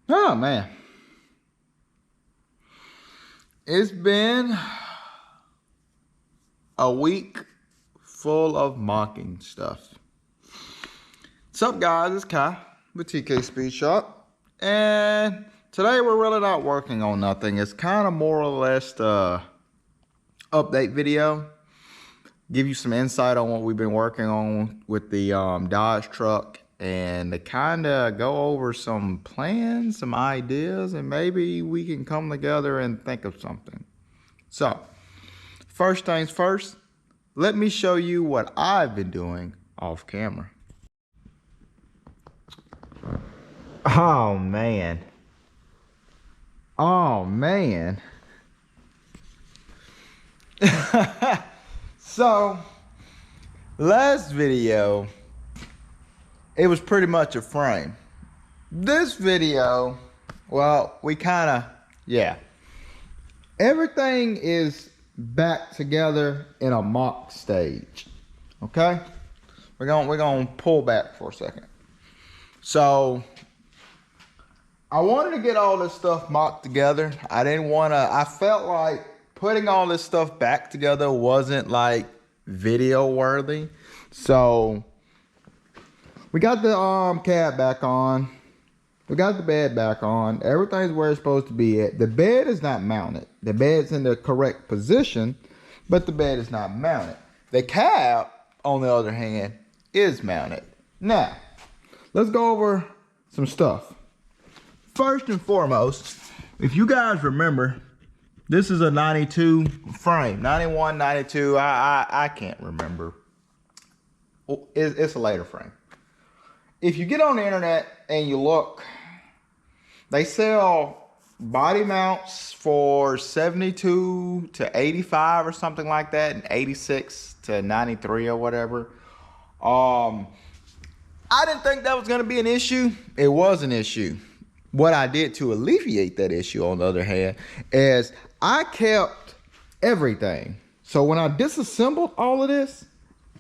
Oh man, it's been a week full of mocking stuff. What's up, guys? It's Kai with TK Speed Shop, and today we're really not working on nothing. It's kind of more or less the update video, give you some insight on what we've been working on with the Dodge truck, and to kind of go over some plans, some ideas, and maybe we can come together and think of something. So, first things first, let me show you what I've been doing off camera. Oh man. Oh man. So, last video, it was pretty much a frame. This video, well, we kind of, yeah. Everything is back together in a mock stage. Okay? We're gonna pull back for a second. So, I wanted to get all this stuff mocked together. I felt like putting all this stuff back together wasn't like video worthy. So we got the cab back on. We got the bed back on. Everything's where it's supposed to be at. The bed is not mounted. The bed's in the correct position, but the bed is not mounted. The cab, on the other hand, is mounted. Now, let's go over some stuff. First and foremost, if you guys remember, this is a 92 frame, 91, 92, I can't remember. It's a later frame. If you get on the internet and you look, they sell body mounts for 72 to 85 or something like that, and 86 to 93 or whatever. I didn't think that was gonna be an issue. It was an issue. What I did to alleviate that issue, on the other hand, is I kept everything. So when I disassembled all of this,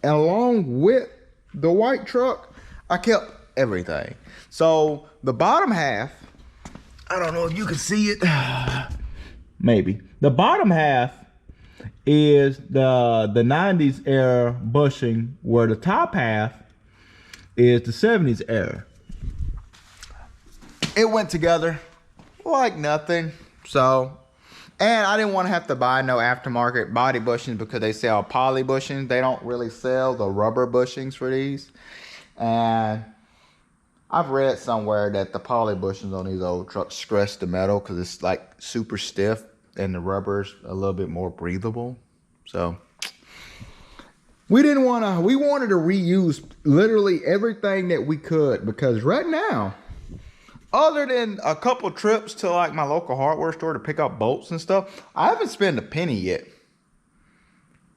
and along with the white truck, I kept everything. So the bottom half, I don't know if you can see it, maybe. The bottom half is the 90s era bushing, where the top half is the 70s era. It went together like nothing. So, and I didn't want to have to buy no aftermarket body bushings because they sell poly bushings. They don't really sell the rubber bushings for these. And I've read somewhere that the poly bushings on these old trucks stress the metal because it's like super stiff, and the rubber's a little bit more breathable. So we wanted to reuse literally everything that we could, because right now, other than a couple trips to like my local hardware store to pick up bolts and stuff, I haven't spent a penny yet.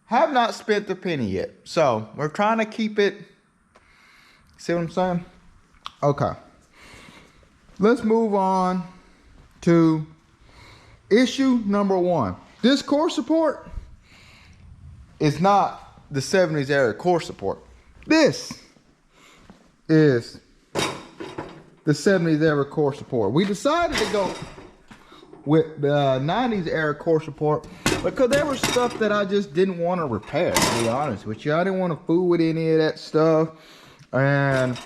Have not spent a penny yet. So we're trying to keep it. See what I'm saying? Okay. Let's move on to issue number one. This core support is not the 70s era core support. This is the 70s era core support. We decided to go with the 90s era core support because there was stuff that I just didn't want to repair, to be honest with you. I didn't want to fool with any of that stuff, and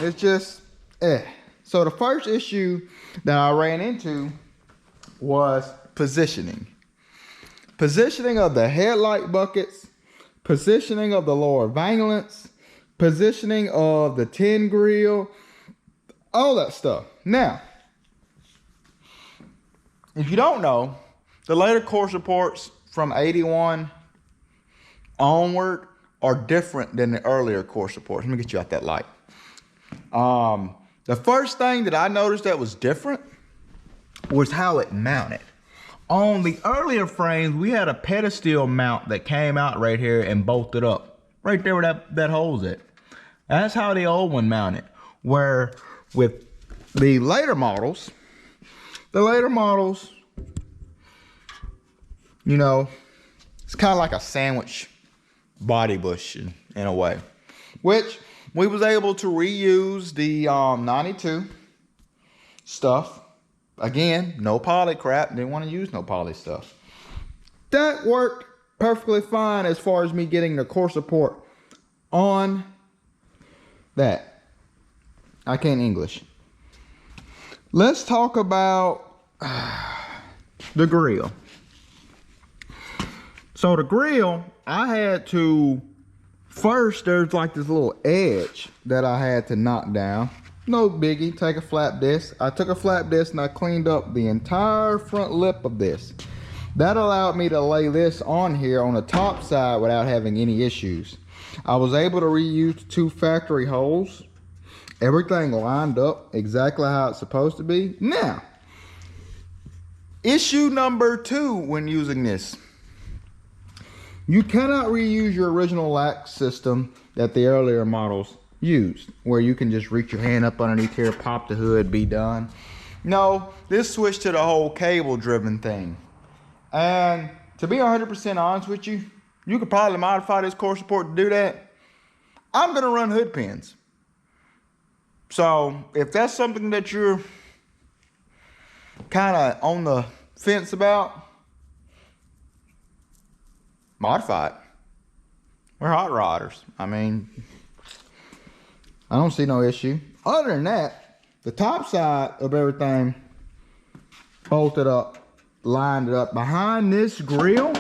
it's just So the first issue that I ran into was positioning. Positioning of the headlight buckets, positioning of the lower valence, positioning of the tin grill, all that stuff. Now, if you don't know, the later core supports from 81 onward are different than the earlier core supports. Let me get you out that light. The first thing that I noticed that was different was how it mounted. On the earlier frames, we had a pedestal mount that came out right here and bolted up. Right there where that hole's at. That's how the old one mounted. Where with the later models, you know, it's kind of like a sandwich body bush in a way. Which we was able to reuse the 92 stuff. Again, no poly crap. Didn't want to use no poly stuff. That worked perfectly fine as far as me getting the core support on that. I can't English. Let's talk about the grill. So the grill, I had to, first there's like this little edge that I had to knock down. No biggie, take a flap disc. I took a flap disc and I cleaned up the entire front lip of this. That allowed me to lay this on here on the top side without having any issues. I was able to reuse 2 factory holes. Everything lined up exactly how it's supposed to be. Now, issue number 2 when using this. You cannot reuse your original LAC system that the earlier models used, where you can just reach your hand up underneath here, pop the hood, be done. No, this switched to the whole cable driven thing. And to be 100% honest with you, you could probably modify this core support to do that. I'm gonna run hood pins. So if that's something that you're kind of on the fence about, modify it. We're hot rodders. I mean, I don't see no issue. Other than that, the top side of everything bolted up, lined it up. Behind this grill,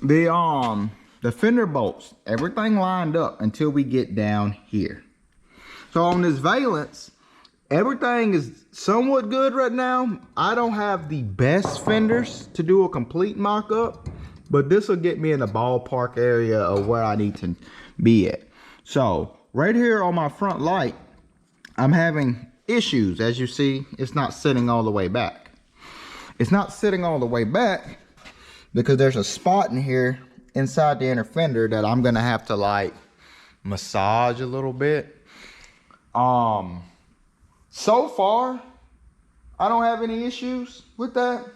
the fender bolts, everything lined up until we get down here. So on this valence, everything is somewhat good right now. I don't have the best fenders to do a complete mock-up, but this will get me in the ballpark area of where I need to be at. So right here on my front light, I'm having issues. As you see, it's not sitting all the way back. It's not sitting all the way back because there's a spot in here inside the inner fender that I'm gonna have to like massage a little bit. So far, I don't have any issues with that.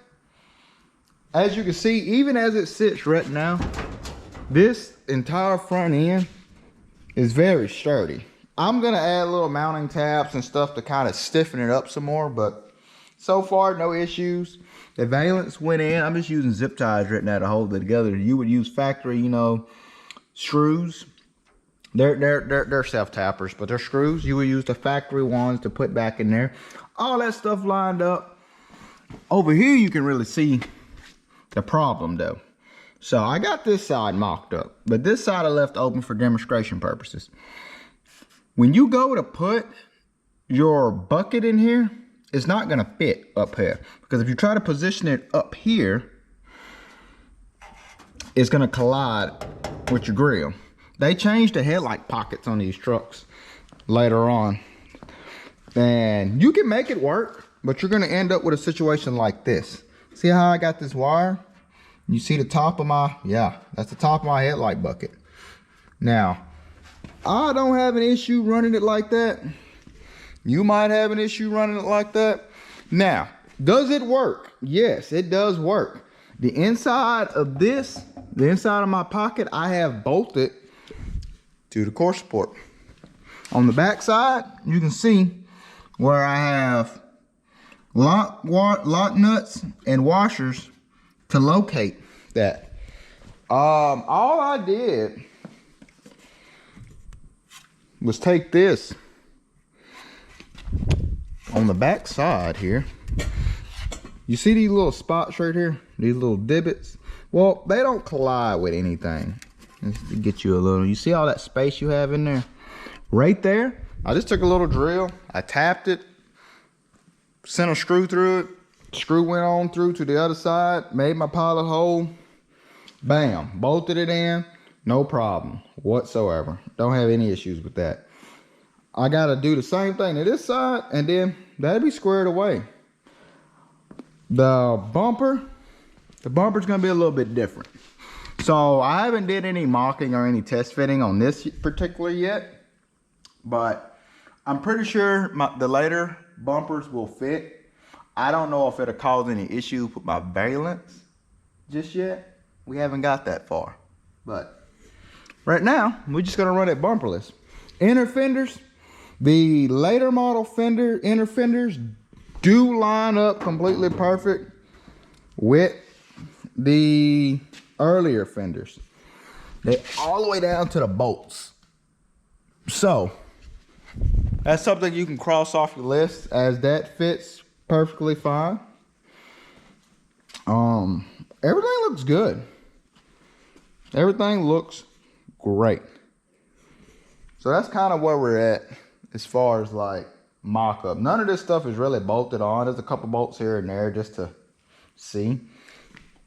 As you can see, even as it sits right now, this entire front end is very sturdy. I'm gonna add little mounting tabs and stuff to kind of stiffen it up some more, but so far, no issues. The valence went in. I'm just using zip ties right now to hold it together. You would use factory, you know, screws. They're self-tappers, but they're screws. You would use the factory ones to put back in there. All that stuff lined up. Over here, you can really see the problem though. So I got this side mocked up, but this side I left open for demonstration purposes. When you go to put your bucket in here, it's not gonna fit up here, because if you try to position it up here, it's gonna collide with your grill. They changed the headlight pockets on these trucks later on, and you can make it work, but you're gonna end up with a situation like this. See how I got this wire? You see the top of my, yeah, that's the top of my headlight bucket. Now, I don't have an issue running it like that. You might have an issue running it like that. Now, does it work? Yes, it does work. The inside of this, the inside of my pocket, I have bolted to the core support. On the back side, you can see where I have lock nuts and washers to locate that. All I did was take this on the back side here. You see these little spots right here, these little divots? Well, they don't collide with anything. Let's get you a little, you see all that space you have in there? Right there, I just took a little drill, I tapped it, sent a screw through it, screw went on through to the other side, made my pilot hole, bam, bolted it in, no problem whatsoever. Don't have any issues with that. I gotta do the same thing to this side, and then that'll be squared away. The bumper's gonna be a little bit different. So I haven't did any mocking or any test fitting on this particular yet, but I'm pretty sure the later bumpers will fit. I don't know if it'll cause any issues with my valence just yet. We haven't got that far, but right now we're just gonna run it bumperless. Inner fenders, the later model inner fenders do line up completely perfect with the earlier fenders. They're all the way down to the bolts. So that's something you can cross off your list, as that fits perfectly fine. Everything looks good. Everything looks great. So that's kind of where we're at as far as like mock-up. None of this stuff is really bolted on. There's a couple bolts here and there just to see.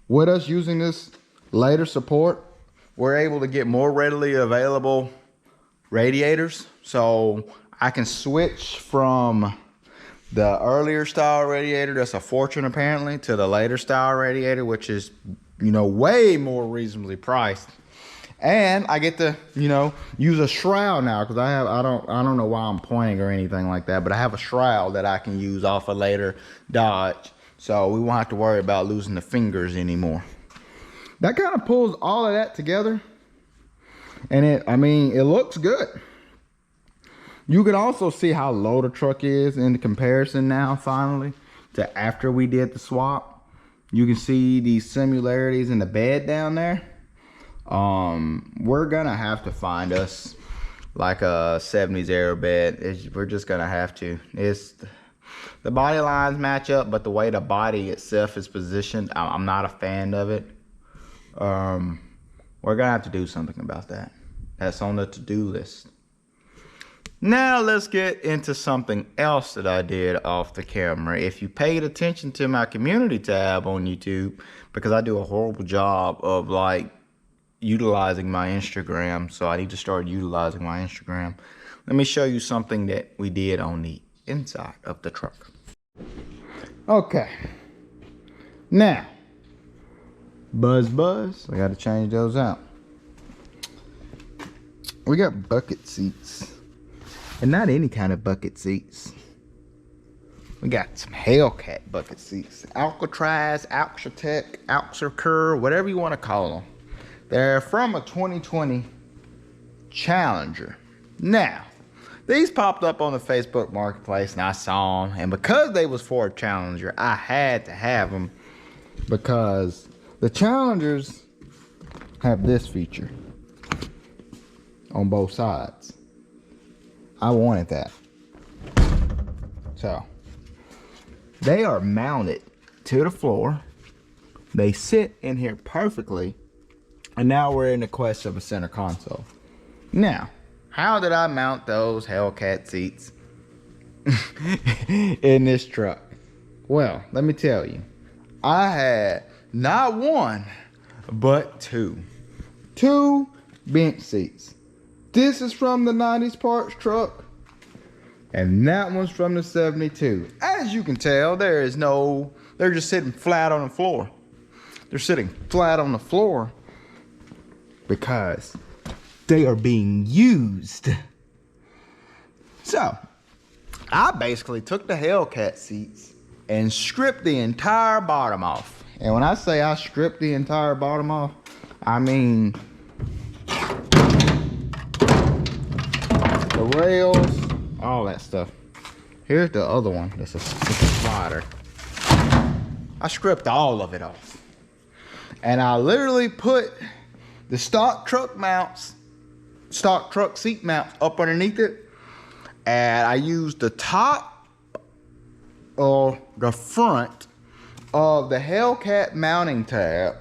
With us using this later support, we're able to get more readily available radiators. So I can switch from the earlier style radiator, that's a fortune apparently, to the later style radiator, which is, you know, way more reasonably priced. And I get to, you know, use a shroud now, because I don't know why I'm pointing or anything like that, but I have a shroud that I can use off a later Dodge, so we won't have to worry about losing the fingers anymore. That kind of pulls all of that together, and I mean, it looks good. You can also see how low the truck is in the comparison now, finally, to after we did the swap. You can see these similarities in the bed down there. We're gonna have to find us like a 70s aero bed. We're just gonna have to. The body lines match up, but the way the body itself is positioned, I'm not a fan of it. We're gonna have to do something about that. That's on the to-do list. Now let's get into something else that I did off the camera. If you paid attention to my community tab on YouTube, because I do a horrible job of like utilizing my Instagram, so I need to start utilizing my Instagram. Let me show you something that we did on the inside of the truck. Okay. Now, buzz, I gotta change those out. We got bucket seats. And not any kind of bucket seats. We got some Hellcat bucket seats. Alcatraz, Alcatec, Alcacur, whatever you want to call them. They're from a 2020 Challenger. Now, these popped up on the Facebook Marketplace and I saw them. And because they was for a Challenger, I had to have them. Because the Challengers have this feature on both sides. I wanted that. So they are mounted to the floor. They sit in here perfectly. And now we're in the quest of a center console. Now, how did I mount those Hellcat seats in this truck? Well, let me tell you. I had not one, but two bench seats. This is from the 90s parts truck, and that one's from the 72. As you can tell, they're just sitting flat on the floor. They're sitting flat on the floor because they are being used. So, I basically took the Hellcat seats and stripped the entire bottom off. And when I say I stripped the entire bottom off, I mean the rails, all that stuff. Here's the other one. It's a slider. I stripped all of it off. And I literally put the stock truck seat mounts up underneath it. And I used the top or the front of the Hellcat mounting tab.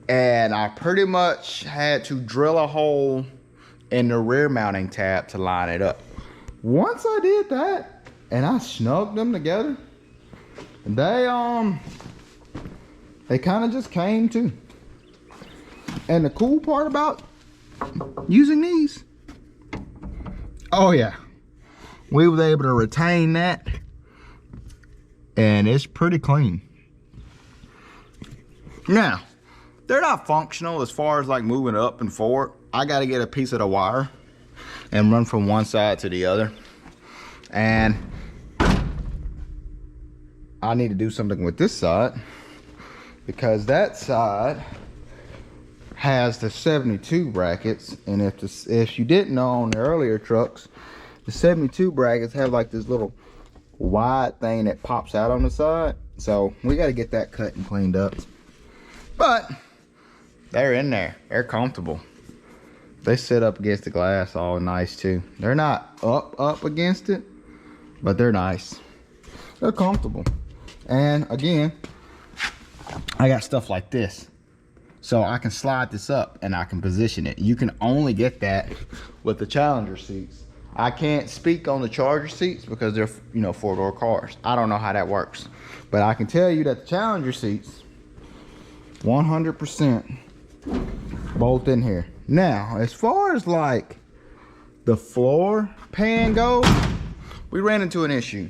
And I pretty much had to drill a hole in the rear mounting tab to line it up. Once I did that and I snugged them together, they kind of just came to. And the cool part about using these, oh yeah, we was able to retain that, and it's pretty clean. Now, they're not functional as far as like moving up and forward. I got to get a piece of the wire and run from one side to the other. And I need to do something with this side, because that side has the 72 brackets. And if you didn't know, on the earlier trucks, the 72 brackets have like this little wide thing that pops out on the side. So we got to get that cut and cleaned up. But they're in there. They're comfortable. They sit up against the glass all nice too. They're not up against it, but they're nice. They're comfortable. And again, I got stuff like this. So I can slide this up and I can position it. You can only get that with the Challenger seats. I can't speak on the Charger seats because they're, you know, 4-door cars. I don't know how that works. But I can tell you that the Challenger seats, 100% bolt in here. Now, as far as like the floor pan goes, we ran into an issue.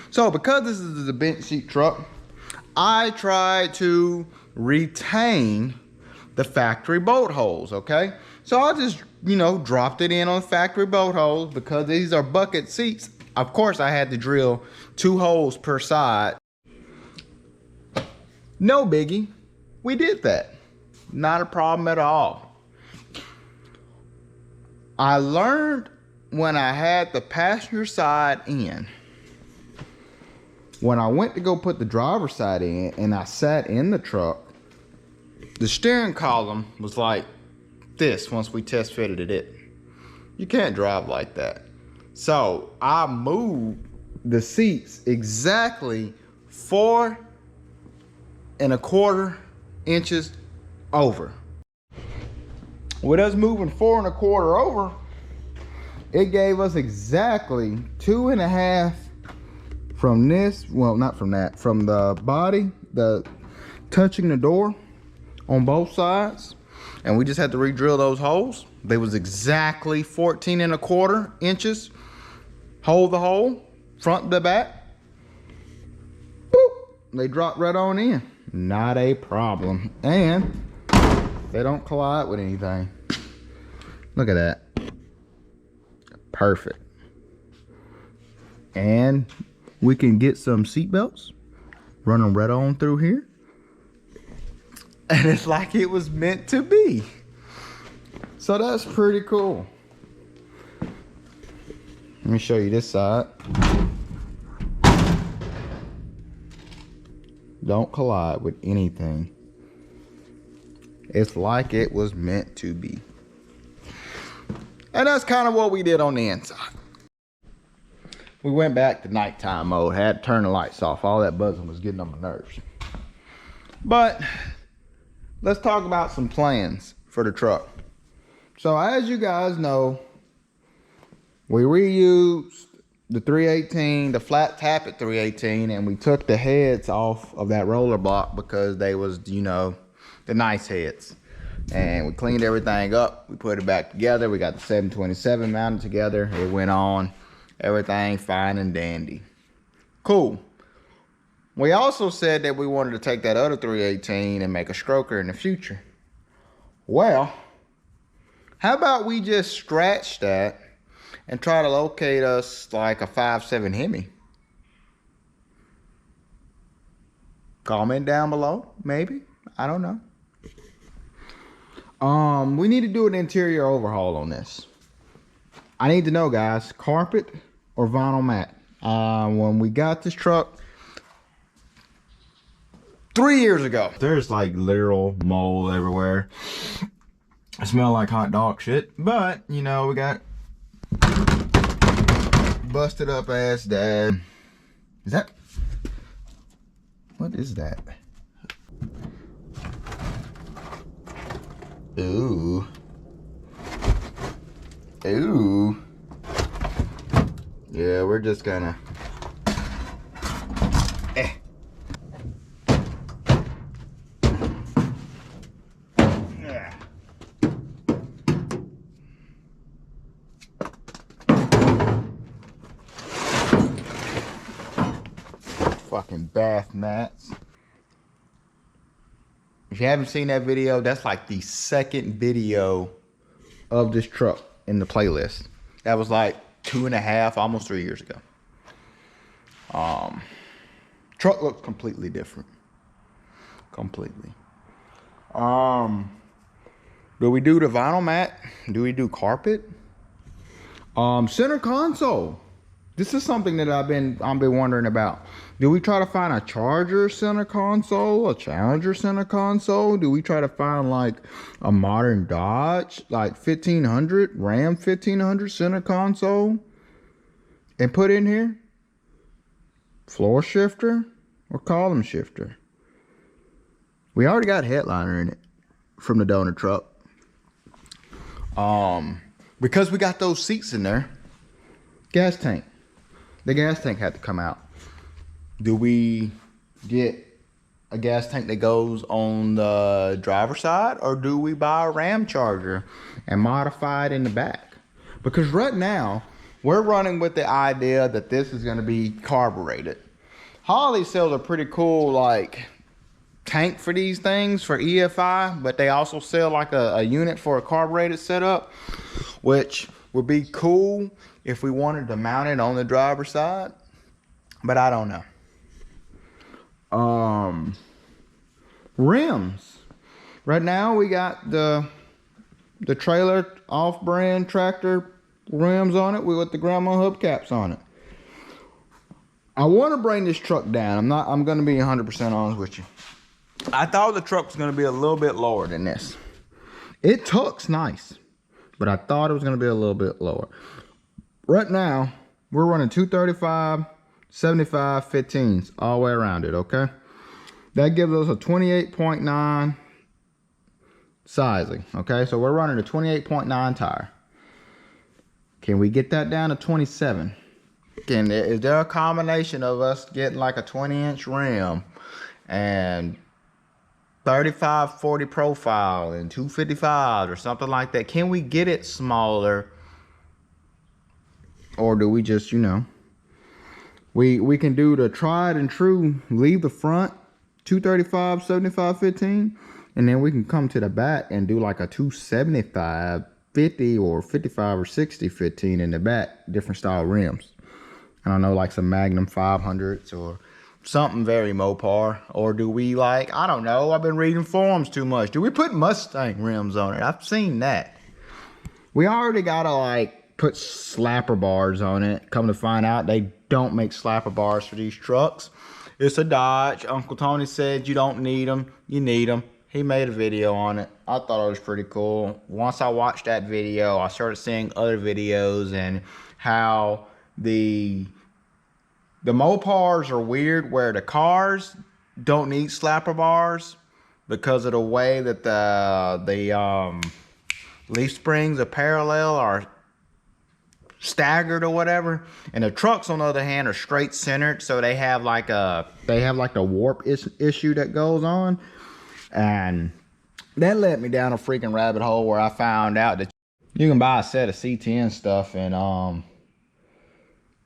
So because this is a bench seat truck, I tried to retain the factory bolt holes, okay? So I just, you know, dropped it in on factory bolt holes because these are bucket seats. Of course, I had to drill 2 holes per side. No biggie. We did that. Not a problem at all. I learned when I had the passenger side in, when I went to go put the driver's side in and I sat in the truck, the steering column was like this once we test fitted it. You can't drive like that. So I moved the seats exactly 4 1/4 inches over. With us moving 4 1/4 over, it gave us exactly 2.5 from this, well, not from that, from the body, the touching the door on both sides. And we just had to re-drill those holes. They was exactly 14 1/4 inches. Hold the hole, front to back. Boop, they drop right on in. Not a problem. And they don't collide with anything. Look at that. Perfect. And we can get some seat belts, run them right on through here. And it's like it was meant to be. So that's pretty cool. Let me show you this side. Don't collide with anything. It's like it was meant to be. And that's kind of what we did on the inside. We went back to nighttime mode. Had to turn the lights off. All that buzzing was getting on my nerves. But let's talk about some plans for the truck. So as you guys know, we reused the 318, the flat tappet 318, and we took the heads off of that roller block because they was, you know, the nice heads. And we cleaned everything up. We put it back together. We got the 727 mounted together. It went on. Everything fine and dandy. Cool. We also said that we wanted to take that other 318 and make a stroker in the future. Well, how about we just scratch that and try to locate us like a 5.7 Hemi? Comment down below, maybe. I don't know. We need to do an interior overhaul on this. I need to know, guys, carpet or vinyl mat. When we got this truck 3 years ago, there's like literal mold everywhere. I smell like hot dog shit, but you know, we got busted up ass dad. Is that, what is that? Ooh. Ooh. Yeah, we're just gonna fucking bath mats. If you haven't seen that video, that's like the second video of this truck in the playlist. That was like 2.5, almost 3 years ago. Truck looks completely different. Completely. Do we do the vinyl mat? Do we do carpet? Center console. This is something that I've been wondering about. Do we try to find a Charger center console, a Challenger center console? Do we try to find like a modern Dodge, like 1500, Ram 1500 center console and put in here? Floor shifter or column shifter? We already got headliner in it from the donor truck. Because we got those seats in there, gas tank. The gas tank had to come out. Do we get a gas tank that goes on the driver's side, or do we buy a Ram Charger and modify it in the back? Because right now, we're running with the idea that this is gonna be carbureted. Holley sells a pretty cool like tank for these things for EFI, but they also sell like a unit for a carbureted setup, which would be cool if we wanted to mount it on the driver's side, but I don't know. Rims. Right now we got the trailer off-brand tractor rims on it with the grandma hubcaps on it. I want to bring this truck down. I'm going to be 100% honest with you. I thought the truck was going to be a little bit lower than this. It tucks nice, but I thought it was going to be a little bit lower. Right now, we're running 235, 75, 15s all the way around it, okay? That gives us a 28.9 sizing, okay? So we're running a 28.9 tire. Can we get that down to 27? Is there a combination of us getting like a 20-inch rim and 35, 40 profile and 255 or something like that? Can we get it smaller? Or do we just, you know, we can do the tried and true, leave the front 235, 75, 15, and then we can come to the back and do like a 275, 50 or 55 or 60, 15 in the back, different style rims. I don't know, like some Magnum 500s or something very Mopar. Or do we like, I don't know, I've been reading forums too much. Do we put Mustang rims on it? I've seen that. We already gotta like put slapper bars on it. Come to find out, they don't make slapper bars for these trucks. It's a Dodge. Uncle Tony said you don't need them. You need them. He made a video on it. I thought it was pretty cool. Once I watched that video, I started seeing other videos and how the Mopars are weird, where the cars don't need slapper bars because of the way that the leaf springs are parallel or staggered or whatever, and the trucks on the other hand are straight centered, so they have like a warp issue that goes on. And that led me down a freaking rabbit hole where I found out that you can buy a set of C10 stuff and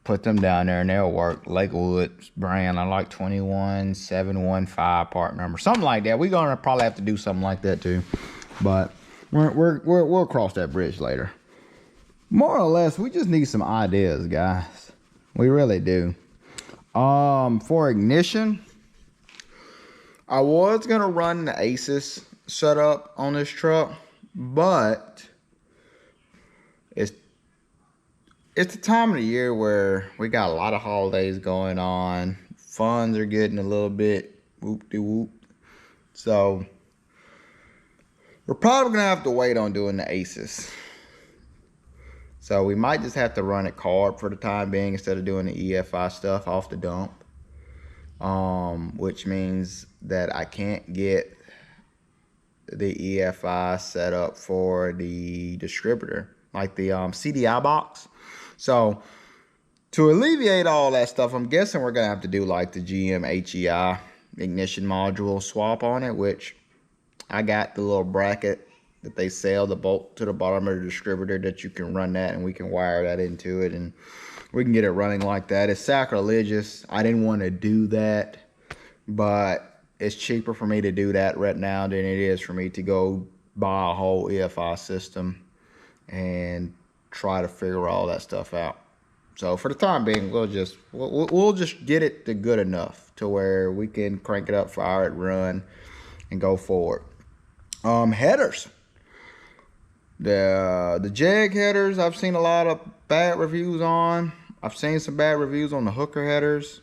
put them down there and they'll work. Lakewood brand, I like 21715 part number, something like that. We're gonna probably have to do something like that too, but we'll cross that bridge later. More or less, we just need some ideas, guys. We really do. For ignition, I was gonna run the Asus setup on this truck, but it's the time of the year where we got a lot of holidays going on. Funds are getting a little bit whoop-de-whoop. So we're probably gonna have to wait on doing the Asus. So we might just have to run it carb for the time being instead of doing the EFI stuff off the dump. Which means that I can't get the EFI set up for the distributor, like the CDI box. So to alleviate all that stuff, I'm guessing we're gonna have to do like the GM HEI ignition module swap on it, which I got the little bracket that they sell, the bolt to the bottom of the distributor that you can run that, and we can wire that into it and we can get it running like that. It's sacrilegious. I didn't want to do that, but it's cheaper for me to do that right now than it is for me to go buy a whole EFI system and try to figure all that stuff out. So for the time being, we'll just get it to good enough to where we can crank it up, fire it, run, and go forward. Headers. The Jag headers, I've seen a lot of bad reviews on. I've seen some bad reviews on the hooker headers.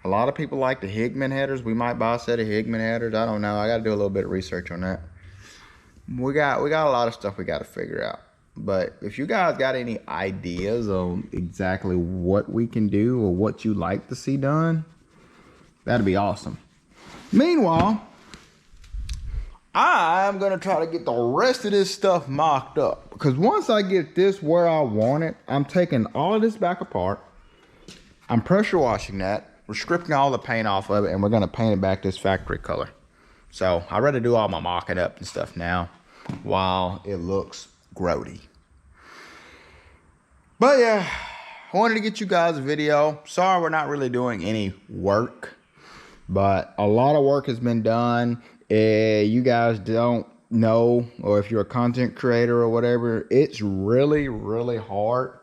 A lot of people like the Higman headers. We might buy a set of Higman headers. I don't know. I got to do a little bit of research on that. We got a lot of stuff we got to figure out. But if you guys got any ideas on exactly what we can do or what you like to see done, that'd be awesome. Meanwhile, I'm going to try to get the rest of this stuff mocked up. Because once I get this where I want it, I'm taking all of this back apart. I'm pressure washing that. We're stripping all the paint off of it, and we're going to paint it back this factory color. So I'd rather do all my mocking up and stuff now while it looks grody. But yeah, I wanted to get you guys a video. Sorry we're not really doing any work, but a lot of work has been done. You guys don't know, or if you're a content creator or whatever, it's really, really hard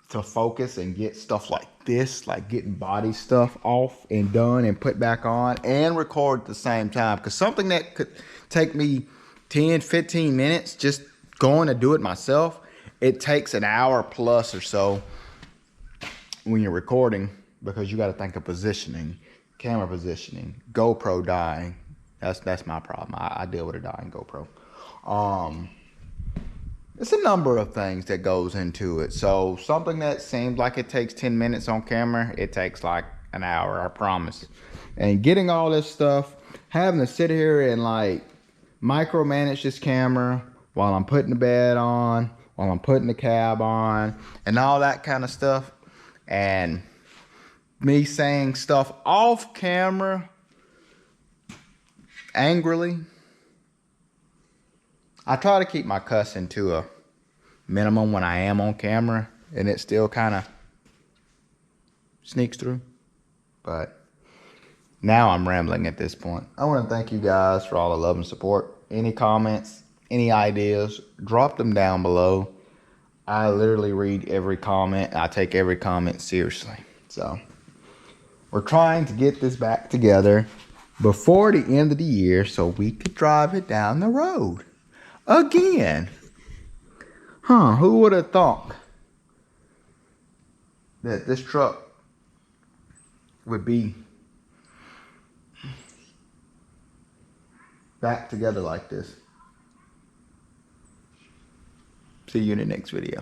to focus and get stuff like this, like getting body stuff off and done and put back on and record at the same time. Because something that could take me 10, 15 minutes just going to do it myself, it takes an hour plus or so when you're recording, because you got to think of positioning, camera positioning, GoPro dying. That's my problem. I deal with a dying GoPro. It's a number of things that goes into it. So something that seems like it takes 10 minutes on camera, it takes like an hour, I promise. And getting all this stuff, having to sit here and like micromanage this camera while I'm putting the bed on, while I'm putting the cab on, and all that kind of stuff. And me saying stuff off camera angrily. I try to keep my cussing to a minimum when I am on camera, and it still kind of sneaks through. But now I'm rambling at this point. I want to thank you guys for all the love and support. Any comments, any ideas, drop them down below. I literally read every comment. I take every comment seriously. So we're trying to get this back together before the end of the year so we could drive it down the road again. Who would have thought that this truck would be back together like this? See you in the next video.